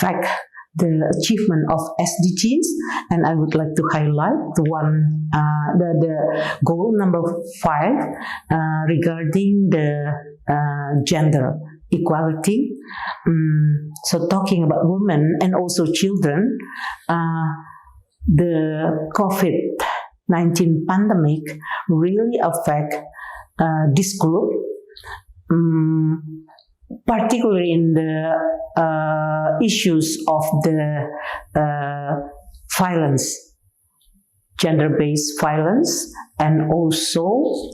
affect the achievement of SDGs, and I would like to highlight the goal number 5 regarding the gender equality. So talking about women and also children, the COVID-19 pandemic really affect this group, particularly in the issues of the violence, gender-based violence, and also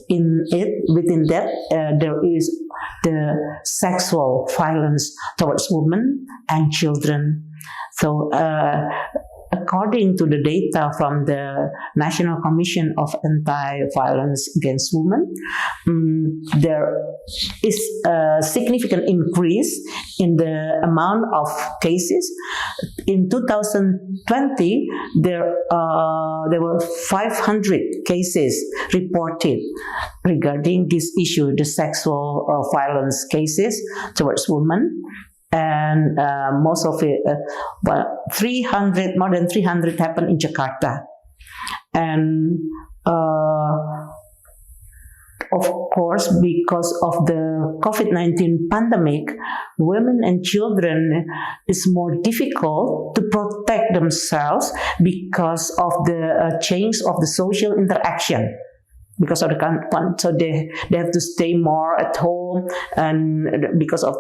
within that there is the sexual violence towards women and children. So according to the data from the National Commission of Anti-Violence Against Women, there is a significant increase in the amount of cases. In 2020, there were 500 cases reported regarding this issue, the sexual violence cases towards women. And most of it, more than 300 happened in Jakarta. And of course, because of the COVID-19 pandemic, women and children is more difficult to protect themselves because of the change of the social interaction. Because of so they have to stay more at home, and because of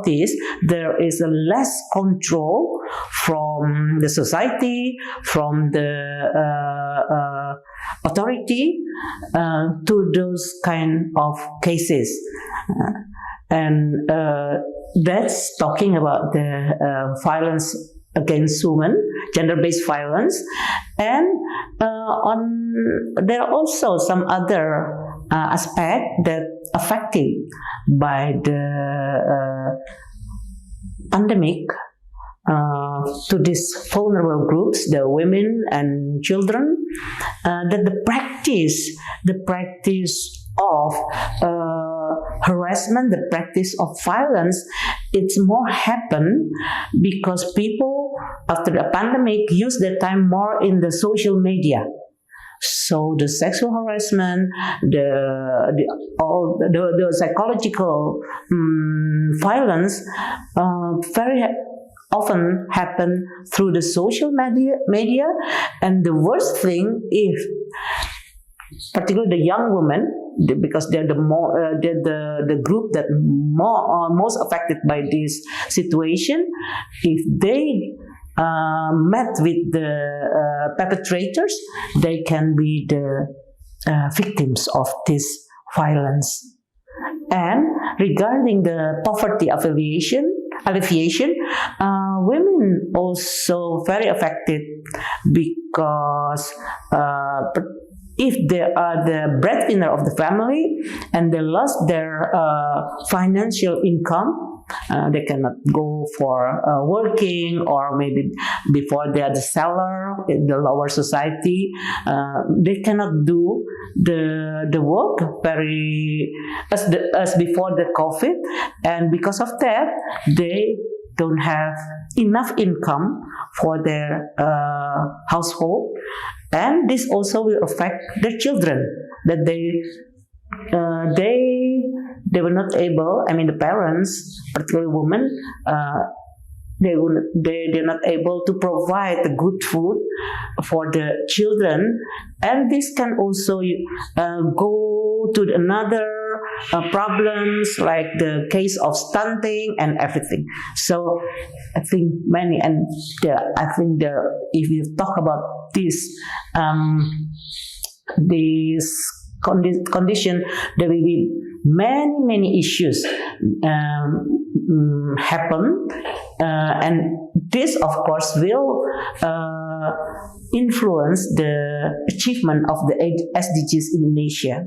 this, there is a less control from the society, from the authority to those kind of cases, and that's talking about the violence against women, gender-based violence, and there are also some other aspect that affected by the pandemic to these vulnerable groups, the women and children, that the practice of harassment, the practice of violence, it's more happen because people after the pandemic use their time more in the social media. So the sexual harassment, the psychological violence very often happen through the social media, and the worst thing is, particularly the young women, because they're the group that most affected by this situation. If they met with the perpetrators, they can be the victims of this violence. And regarding the poverty alleviation, women also very affected because if they are the breadwinner of the family and they lost their financial income, they cannot go for working, or maybe before they are the seller in the lower society, they cannot do the work as before the COVID, and because of that, they don't have enough income for their household, and this also will affect their children, that they were not able. I mean, the parents, particularly women, they're not able to provide the good food for the children, and this can also go to another problems like the case of stunting and everything. So I think if you talk about this condition, there will be many issues happen, and this of course will influence the achievement of the SDGs in Indonesia.